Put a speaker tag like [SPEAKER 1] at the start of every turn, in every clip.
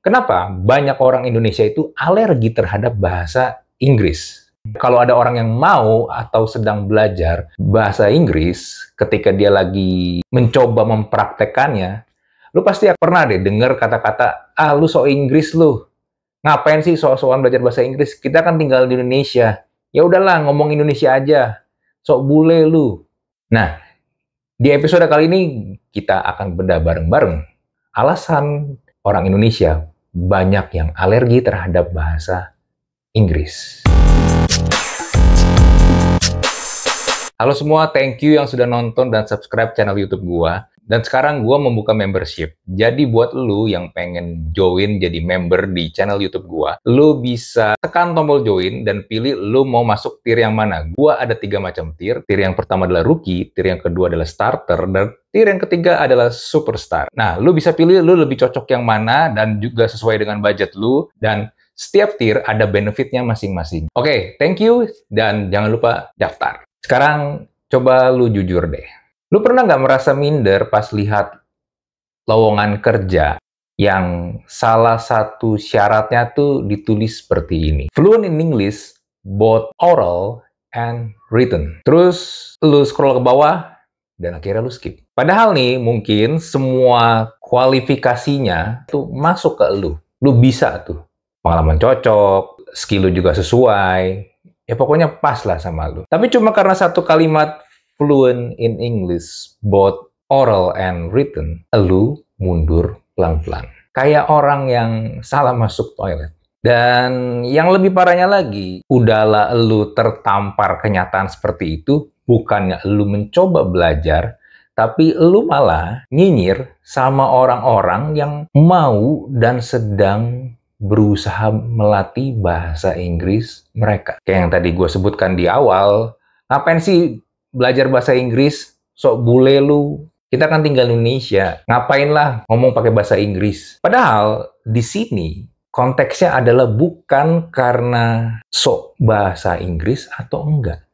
[SPEAKER 1] Kenapa banyak orang Indonesia itu alergi terhadap bahasa Inggris? Kalau ada orang yang mau atau sedang belajar bahasa Inggris, ketika dia lagi mencoba mempraktekannya, lu pasti pernah deh dengar kata-kata, lu sok Inggris lu. Ngapain sih sok-sokan belajar bahasa Inggris? Kita kan tinggal di Indonesia. Ya udahlah, ngomong Indonesia aja. Sok bule lu. Nah, di episode kali ini kita akan bedah bareng-bareng alasan orang Indonesia banyak yang alergi terhadap bahasa Inggris. Halo semua, thank you yang sudah nonton dan subscribe channel YouTube gua. Dan sekarang gua membuka membership. Jadi buat lu yang pengen join jadi member di channel YouTube gua, lu bisa tekan tombol join dan pilih lu mau masuk tier yang mana. Gua ada 3 macam tier. Tier yang pertama adalah rookie, tier yang kedua adalah starter, dan tier yang ketiga adalah superstar. Nah, lu bisa pilih lu lebih cocok yang mana dan juga sesuai dengan budget lu, dan setiap tier ada benefitnya masing-masing. Oke, thank you dan jangan lupa daftar. Sekarang coba lu jujur deh. Lu pernah nggak merasa minder pas lihat lowongan kerja yang salah satu syaratnya tuh ditulis seperti ini? Fluent in English, both oral and written. Terus lu scroll ke bawah dan akhirnya lu skip. Padahal nih mungkin semua kualifikasinya tuh masuk ke lu. Lu bisa tuh. Pengalaman cocok, skill lu juga sesuai. Ya pokoknya pas lah sama lu. Tapi cuma karena satu kalimat fluent in English, both oral and written, lu mundur pelan-pelan. Kayak orang yang salah masuk toilet. Dan yang lebih parahnya lagi, udahlah lu tertampar kenyataan seperti itu, bukannya lu mencoba belajar, tapi lu malah nyinyir sama orang-orang yang mau dan sedang berusaha melatih bahasa Inggris mereka. Kayak yang tadi gue sebutkan di awal, ngapain sih belajar bahasa Inggris? Sok bule lu. Kita kan tinggal di Indonesia. Ngapain lah ngomong pakai bahasa Inggris? Padahal di sini konteksnya adalah bukan karena sok bahasa Inggris atau enggak.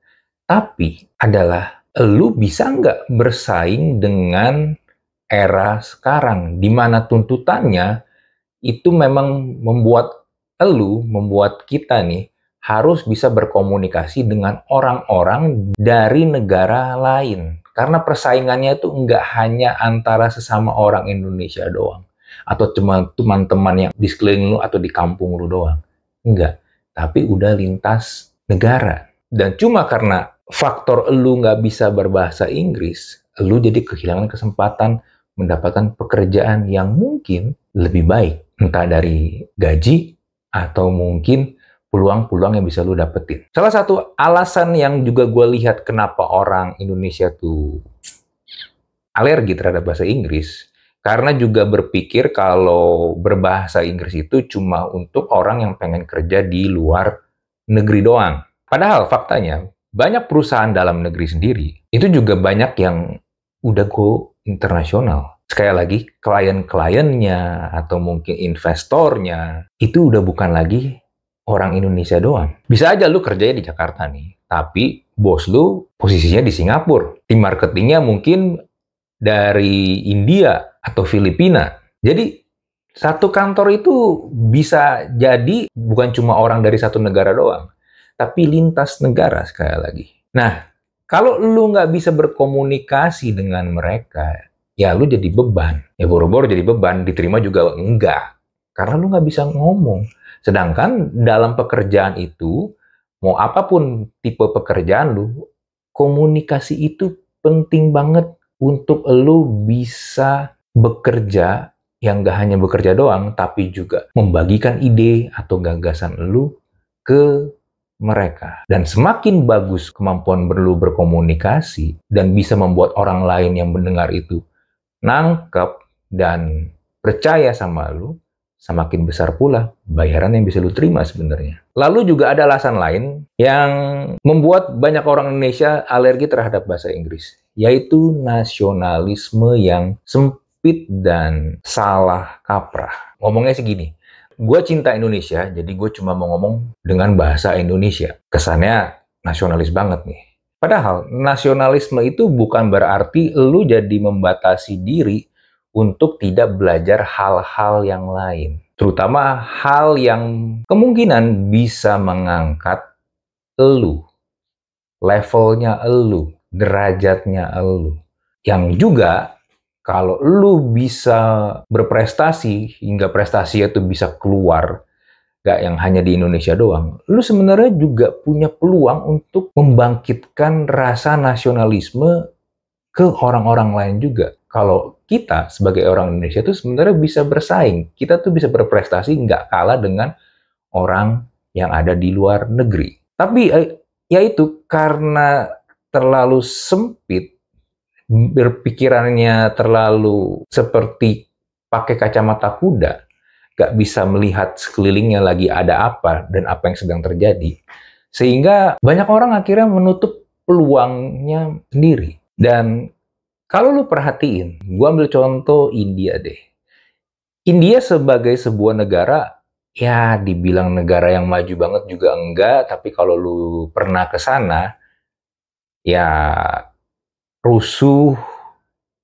[SPEAKER 1] Tapi adalah lu bisa nggak bersaing dengan era sekarang, di mana tuntutannya itu memang membuat kita nih harus bisa berkomunikasi dengan orang-orang dari negara lain. Karena persaingannya itu nggak hanya antara sesama orang Indonesia doang. Atau cuma teman-teman yang di sekeliling lu atau di kampung lu doang. Enggak. Tapi udah lintas negara. Dan cuma karena faktor lu nggak bisa berbahasa Inggris, lu jadi kehilangan kesempatan mendapatkan pekerjaan yang mungkin lebih baik. Entah dari gaji atau mungkin peluang-peluang yang bisa lu dapetin. Salah satu alasan yang juga gue lihat kenapa orang Indonesia tuh alergi terhadap bahasa Inggris, karena juga berpikir kalau berbahasa Inggris itu cuma untuk orang yang pengen kerja di luar negeri doang. Padahal faktanya, banyak perusahaan dalam negeri sendiri, itu juga banyak yang udah go internasional. Sekali lagi, klien-kliennya atau mungkin investornya, itu udah bukan lagi orang Indonesia doang. Bisa aja lu kerjanya di Jakarta nih, tapi bos lu posisinya di Singapura. Tim marketingnya mungkin dari India atau Filipina. Jadi, satu kantor itu bisa jadi bukan cuma orang dari satu negara doang, tapi lintas negara sekali lagi. Nah, kalau lu nggak bisa berkomunikasi dengan mereka, ya lu jadi beban. Ya boro-boro jadi beban, diterima juga enggak. Karena lu nggak bisa ngomong. Sedangkan dalam pekerjaan itu, mau apapun tipe pekerjaan lu, komunikasi itu penting banget untuk lu bisa bekerja, yang nggak hanya bekerja doang, tapi juga membagikan ide atau gagasan lu ke mereka. Dan semakin bagus kemampuan lu berkomunikasi dan bisa membuat orang lain yang mendengar itu nangkep dan percaya sama lu, semakin besar pula bayaran yang bisa lu terima sebenarnya. Lalu juga ada alasan lain yang membuat banyak orang Indonesia alergi terhadap bahasa Inggris, yaitu nasionalisme yang sempit dan salah kaprah. Ngomongnya segini, gue cinta Indonesia, jadi gue cuma mau ngomong dengan bahasa Indonesia. Kesannya nasionalis banget nih. Padahal nasionalisme itu bukan berarti lu jadi membatasi diri untuk tidak belajar hal-hal yang lain. Terutama hal yang kemungkinan bisa mengangkat elu, levelnya elu, derajatnya elu. Yang juga kalau lu bisa berprestasi hingga prestasi itu bisa keluar, gak yang hanya di Indonesia doang, lu sebenarnya juga punya peluang untuk membangkitkan rasa nasionalisme ke orang-orang lain juga. Kalau kita sebagai orang Indonesia itu sebenarnya bisa bersaing, kita tuh bisa berprestasi nggak kalah dengan orang yang ada di luar negeri. Tapi ya itu karena terlalu sempit, berpikirannya terlalu seperti pakai kacamata kuda, nggak bisa melihat sekelilingnya lagi ada apa dan apa yang sedang terjadi. Sehingga banyak orang akhirnya menutup peluangnya sendiri. Dan kalau lu perhatiin, gua ambil contoh India deh. India sebagai sebuah negara, ya dibilang negara yang maju banget juga enggak, tapi kalau lu pernah ke sana, ya rusuh,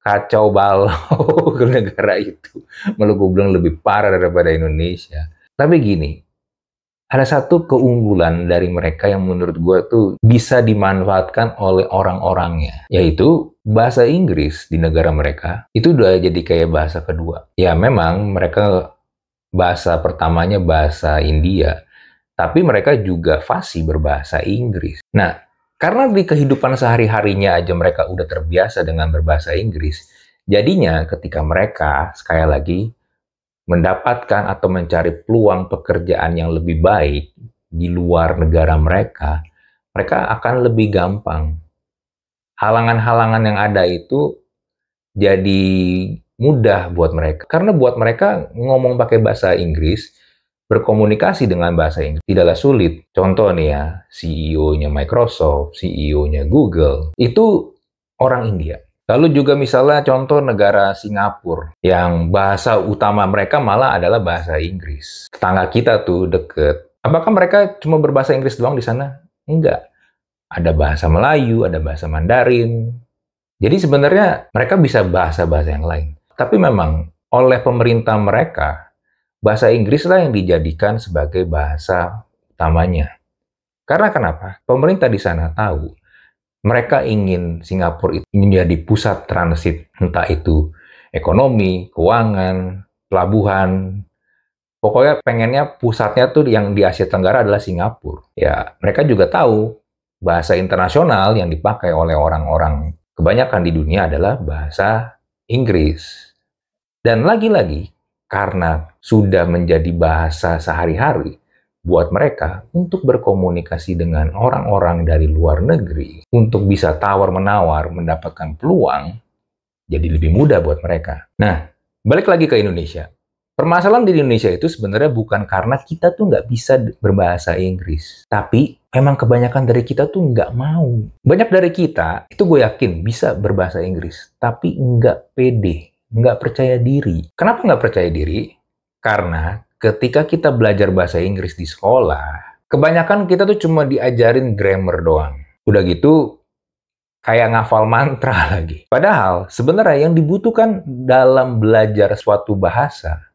[SPEAKER 1] kacau balau ke negara itu. Malah gue bilang lebih parah daripada Indonesia. Tapi gini, ada satu keunggulan dari mereka yang menurut gue tuh bisa dimanfaatkan oleh orang-orangnya, yaitu bahasa Inggris di negara mereka itu udah jadi kayak bahasa kedua. Ya memang mereka bahasa pertamanya bahasa India, tapi mereka juga fasih berbahasa Inggris. Nah, karena di kehidupan sehari-harinya aja mereka udah terbiasa dengan berbahasa Inggris, jadinya ketika mereka, sekali lagi, mendapatkan atau mencari peluang pekerjaan yang lebih baik di luar negara mereka, mereka akan lebih gampang. Halangan-halangan yang ada itu jadi mudah buat mereka. Karena buat mereka ngomong pakai bahasa Inggris, berkomunikasi dengan bahasa Inggris tidaklah sulit. Contoh nih ya, CEO-nya Microsoft, CEO-nya Google, itu orang India. Lalu juga misalnya contoh negara Singapura, yang bahasa utama mereka malah adalah bahasa Inggris. Tetangga kita tuh deket. Apakah mereka cuma berbahasa Inggris doang di sana? Enggak. Ada bahasa Melayu, ada bahasa Mandarin. Jadi sebenarnya mereka bisa bahasa-bahasa yang lain. Tapi memang oleh pemerintah mereka, bahasa Inggris lah yang dijadikan sebagai bahasa utamanya. Karena kenapa? Pemerintah di sana tahu mereka ingin Singapura itu menjadi pusat transit, entah itu ekonomi, keuangan, pelabuhan. Pokoknya pengennya pusatnya tuh yang di Asia Tenggara adalah Singapura. Ya, mereka juga tahu bahasa internasional yang dipakai oleh orang-orang kebanyakan di dunia adalah bahasa Inggris. Dan lagi-lagi, karena sudah menjadi bahasa sehari-hari, buat mereka untuk berkomunikasi dengan orang-orang dari luar negeri, untuk bisa tawar-menawar, mendapatkan peluang, jadi lebih mudah buat mereka. Nah, balik lagi ke Indonesia. Permasalahan di Indonesia itu sebenarnya bukan karena kita tuh nggak bisa berbahasa Inggris. Tapi memang kebanyakan dari kita tuh nggak mau. Banyak dari kita, itu gue yakin bisa berbahasa Inggris. Tapi nggak pede, nggak percaya diri. Kenapa nggak percaya diri? Karena ketika kita belajar bahasa Inggris di sekolah, kebanyakan kita tuh cuma diajarin grammar doang. Udah gitu, kayak ngafal mantra lagi. Padahal, sebenarnya yang dibutuhkan dalam belajar suatu bahasa,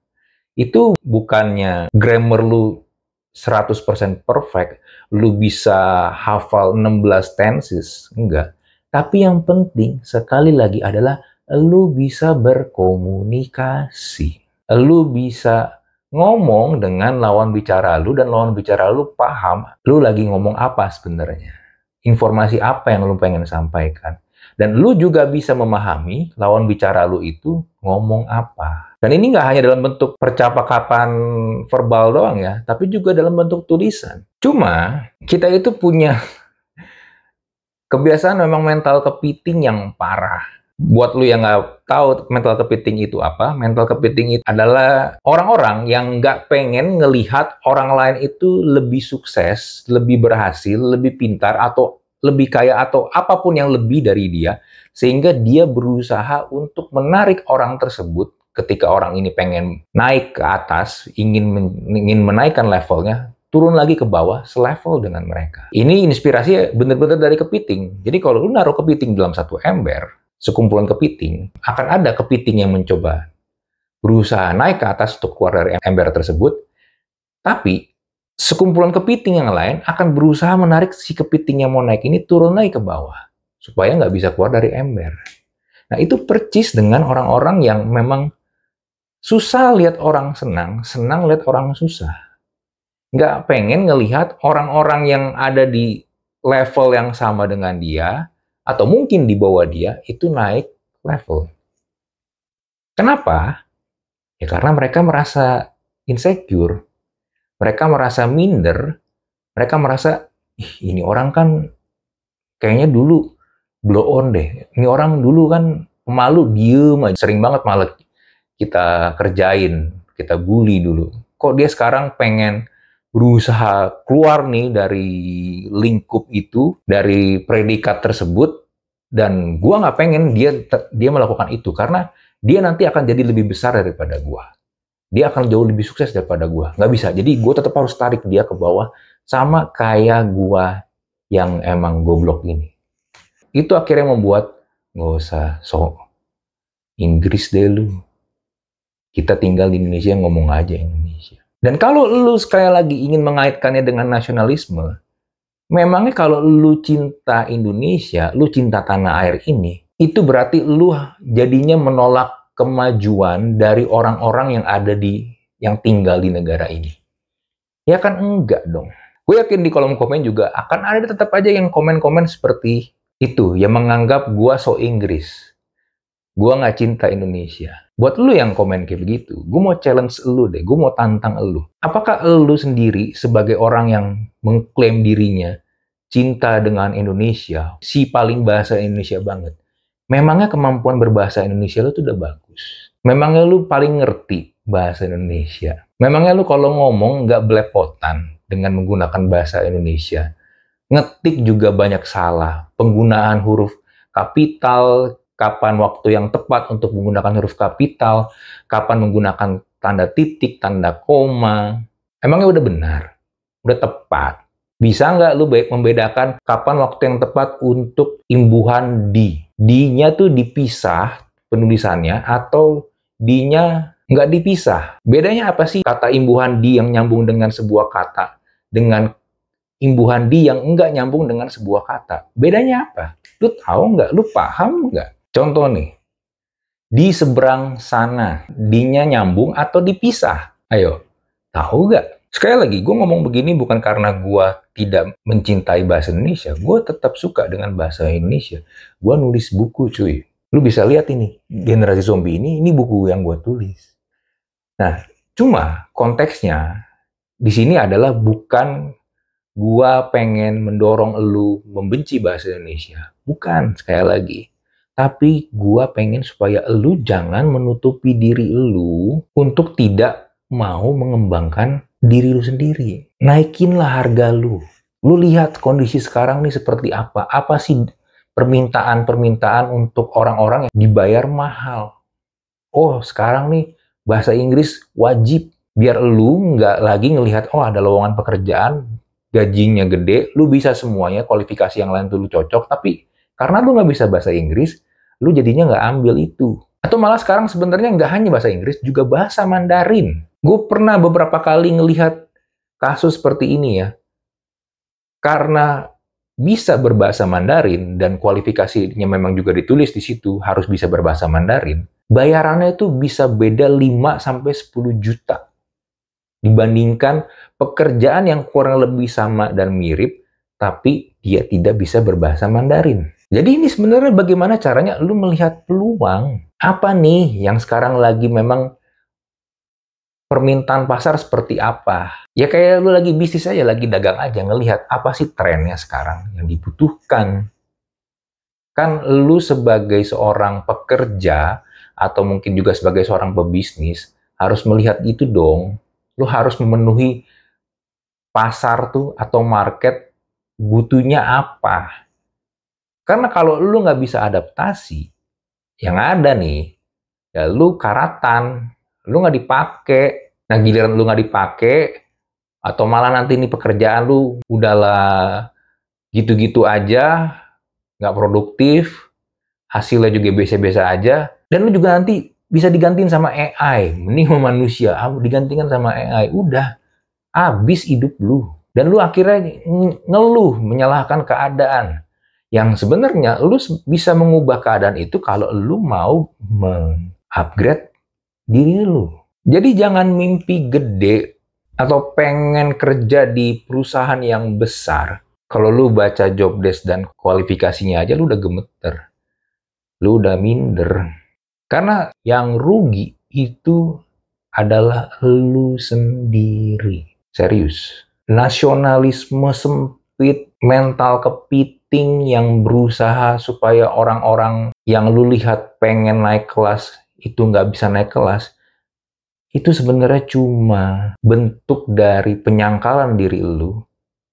[SPEAKER 1] itu bukannya grammar lu 100% perfect, lu bisa hafal 16 tenses, enggak. Tapi yang penting, sekali lagi adalah lu bisa berkomunikasi. Lu bisa ngomong dengan lawan bicara lu dan lawan bicara lu paham lu lagi ngomong apa sebenarnya. Informasi apa yang lu pengen sampaikan. Dan lu juga bisa memahami lawan bicara lu itu ngomong apa. Dan ini nggak hanya dalam bentuk percakapan verbal doang ya, tapi juga dalam bentuk tulisan. Cuma kita itu punya kebiasaan memang mental kepiting yang parah. Buat lu yang nggak tahu mental kepiting itu apa, mental kepiting itu adalah orang-orang yang nggak pengen ngelihat orang lain itu lebih sukses, lebih berhasil, lebih pintar, atau lebih kaya, atau apapun yang lebih dari dia, sehingga dia berusaha untuk menarik orang tersebut ketika orang ini pengen naik ke atas, ingin menaikkan levelnya, turun lagi ke bawah, selevel dengan mereka. Ini inspirasi benar-benar dari kepiting. Jadi kalau lu naruh kepiting dalam satu ember, sekumpulan kepiting, akan ada kepiting yang mencoba. berusaha naik ke atas untuk keluar dari ember tersebut, tapi sekumpulan kepiting yang lain akan berusaha menarik si kepiting yang mau naik ini turun lagi ke bawah, supaya nggak bisa keluar dari ember. Nah, itu percis dengan orang-orang yang memang susah lihat orang senang, senang lihat orang susah. Nggak pengen ngelihat orang-orang yang ada di level yang sama dengan dia, atau mungkin di bawah dia, itu naik level. Kenapa? Ya karena mereka merasa insecure, mereka merasa minder, mereka merasa, ini orang kan kayaknya dulu blow on deh. Ini orang dulu kan pemalu, diem aja. Sering banget malah kita kerjain, kita bully dulu. Kok dia sekarang pengen berusaha keluar nih dari lingkup itu, dari predikat tersebut, dan gua nggak pengen dia melakukan itu, karena dia nanti akan jadi lebih besar daripada gua. Dia akan jauh lebih sukses daripada gua. Nggak bisa. Jadi gua tetap harus tarik dia ke bawah, sama kayak gua yang emang goblok ini. Itu akhirnya membuat, nggak usah sok Inggris deh lu. Kita tinggal di Indonesia, ngomong aja Indonesia. Dan kalau lu sekali lagi ingin mengaitkannya dengan nasionalisme, memangnya kalau lu cinta Indonesia, lu cinta tanah air ini, itu berarti lu jadinya menolak kemajuan dari orang-orang yang tinggal di negara ini. Ya kan enggak dong. Gue yakin di kolom komen juga akan ada tetap aja yang komen-komen seperti itu, yang menganggap gue so Inggris. Gue nggak cinta Indonesia. Buat lu yang komen kayak begitu, gue mau challenge lu deh, gue mau tantang lu. Apakah lu sendiri sebagai orang yang mengklaim dirinya cinta dengan Indonesia, si paling bahasa Indonesia banget, memangnya kemampuan berbahasa Indonesia lu tuh udah bagus? Memangnya lu paling ngerti bahasa Indonesia? Memangnya lu kalau ngomong nggak belepotan dengan menggunakan bahasa Indonesia? Ngetik juga banyak salah, penggunaan huruf kapital, kapan waktu yang tepat untuk menggunakan huruf kapital, kapan menggunakan tanda titik, tanda koma. Emangnya udah benar? Udah tepat? Bisa nggak lu baik membedakan kapan waktu yang tepat untuk imbuhan di? Di-nya tuh dipisah penulisannya atau di-nya nggak dipisah? Bedanya apa sih kata imbuhan di yang nyambung dengan sebuah kata dengan imbuhan di yang enggak nyambung dengan sebuah kata? Bedanya apa? Lu tahu nggak? Lu paham nggak? Contoh nih, di seberang sana, di-nya nyambung atau dipisah? Ayo, tahu nggak? Sekali lagi, gue ngomong begini bukan karena gue tidak mencintai bahasa Indonesia. Gue tetap suka dengan bahasa Indonesia. Gue nulis buku, cuy. Lu bisa lihat ini, Generasi Zombie ini buku yang gue tulis. Nah, cuma konteksnya di sini adalah bukan gue pengen mendorong elu membenci bahasa Indonesia. Bukan, sekali lagi. Tapi gue pengen supaya elu jangan menutupi diri elu untuk tidak mau mengembangkan diri lu sendiri. Naikinlah harga lu. Lu lihat kondisi sekarang nih seperti apa. Apa sih permintaan-permintaan untuk orang-orang yang dibayar mahal. Oh, sekarang nih bahasa Inggris wajib. Biar lu nggak lagi ngelihat, oh ada lowongan pekerjaan, gajinya gede, lu bisa semuanya, kualifikasi yang lain tuh lu cocok, tapi karena lu nggak bisa bahasa Inggris, lu jadinya nggak ambil itu. Atau malah sekarang sebenarnya nggak hanya bahasa Inggris, juga bahasa Mandarin. Gue pernah beberapa kali ngelihat kasus seperti ini ya. Karena bisa berbahasa Mandarin dan kualifikasinya memang juga ditulis di situ harus bisa berbahasa Mandarin, bayarannya itu bisa beda 5-10 juta. Dibandingkan pekerjaan yang kurang lebih sama dan mirip, tapi dia tidak bisa berbahasa Mandarin. Jadi ini sebenarnya bagaimana caranya lu melihat peluang. Apa nih yang sekarang lagi memang permintaan pasar seperti apa? Ya kayak lu lagi bisnis aja, lagi dagang aja, ngelihat apa sih trennya sekarang yang dibutuhkan. Kan lu sebagai seorang pekerja, atau mungkin juga sebagai seorang pebisnis, harus melihat itu dong. Lu harus memenuhi pasar tuh atau market butuhnya apa. Karena kalau lu nggak bisa adaptasi, yang ada nih, ya lu karatan, lu nggak dipakai. Nah giliran lu nggak dipakai, atau malah nanti nih pekerjaan lu udahlah gitu-gitu aja, nggak produktif, hasilnya juga biasa-biasa aja, dan lu juga nanti bisa digantiin sama AI. Mending sama manusia, digantikan sama AI. Udah, habis hidup lu. Dan lu akhirnya ngeluh, menyalahkan keadaan. Yang sebenarnya lu bisa mengubah keadaan itu kalau lu mau upgrade diri lu. Jadi jangan mimpi gede atau pengen kerja di perusahaan yang besar. Kalau lu baca job desk dan kualifikasinya aja lu udah gemeter. Lu udah minder. Karena yang rugi itu adalah lu sendiri. Serius. Nasionalisme sempit, mental kepiting yang berusaha supaya orang-orang yang lu lihat pengen naik kelas itu nggak bisa naik kelas, itu sebenarnya cuma bentuk dari penyangkalan diri lu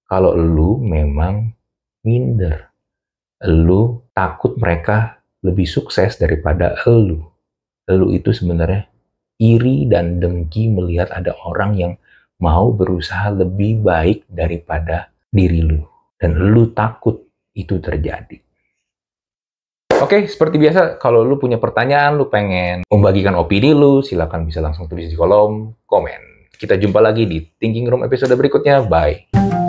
[SPEAKER 1] kalau lu memang minder. Lu takut mereka lebih sukses daripada lu. Lu itu sebenarnya iri dan dengki melihat ada orang yang mau berusaha lebih baik daripada diri lu. Dan lu takut itu terjadi. Oke, seperti biasa, kalau lu punya pertanyaan, lu pengen membagikan opini lu, silakan bisa langsung tulis di kolom komen. Kita jumpa lagi di Thinking Room episode berikutnya. Bye!